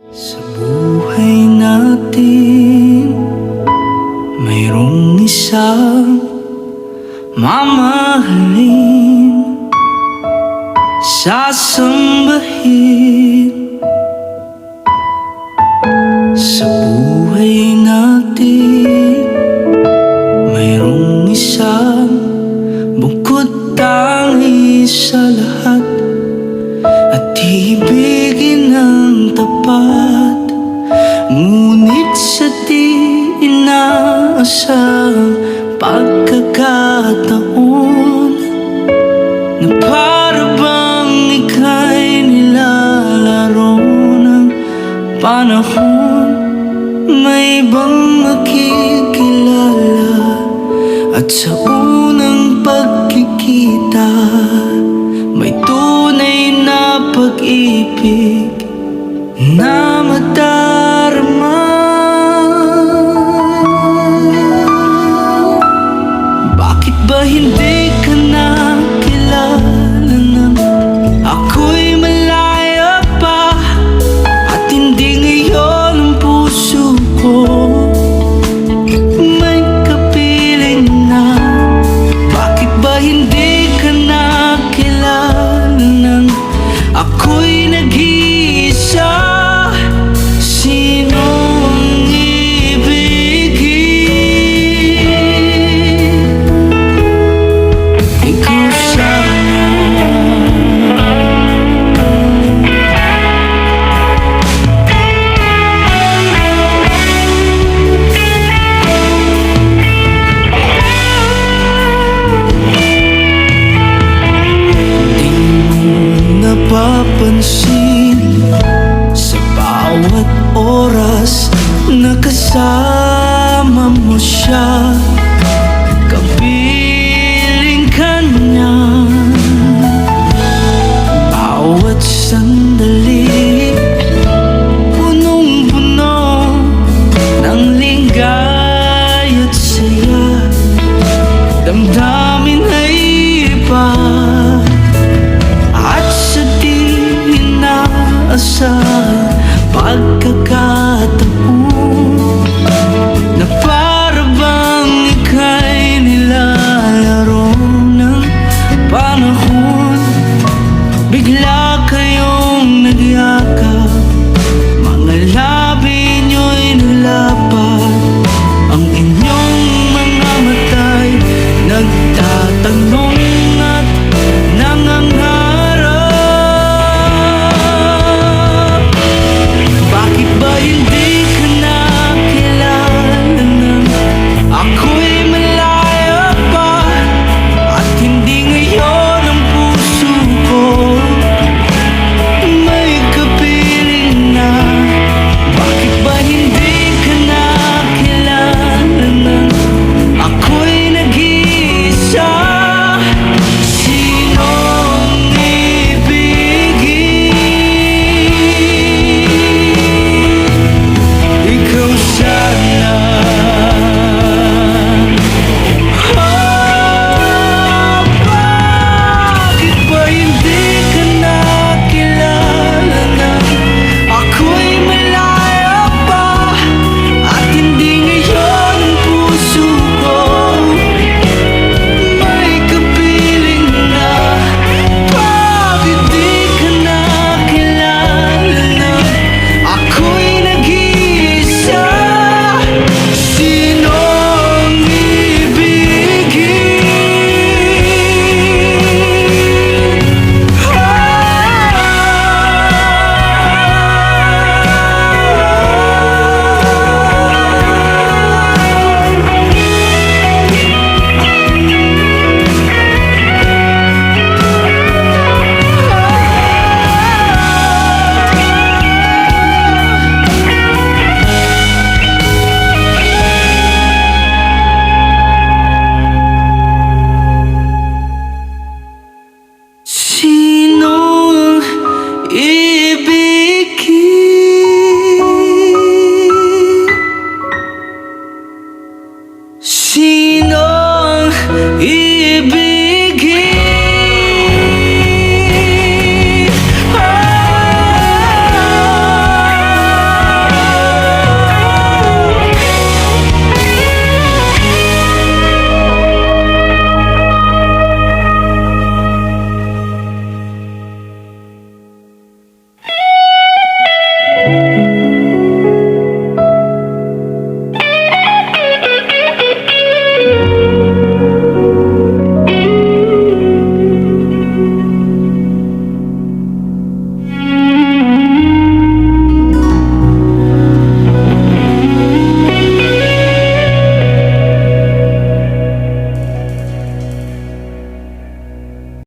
Sa buhay natin, mayroong isang mamahalin, sasambahin. Sa buhay natin, mayroong isang bukod tangi sa lahat, at ibigin ng tapat. Ngunit sa di inaasahang pagkakataon, na para bang ika'y nilalaro ng panahon, may ibang makikilala, at sa unang pagkikita may tunay na pag-ibig na madarama. Bakit ba hindi ka nakilala nang ako'y malaya pa, at hindi ngayon ang puso ko may kapiling na? Bakit ba hindi ka nakilala nang ako'y nag-iisa? Sino ang ibigin? Ikaw sana. Di mo napapansin sa bawat oras na kasama mo siya, kapiling ka niya. Bawat sandali punong-puno ng ligay at saya, damdamin ay iba, at sa di inaasahang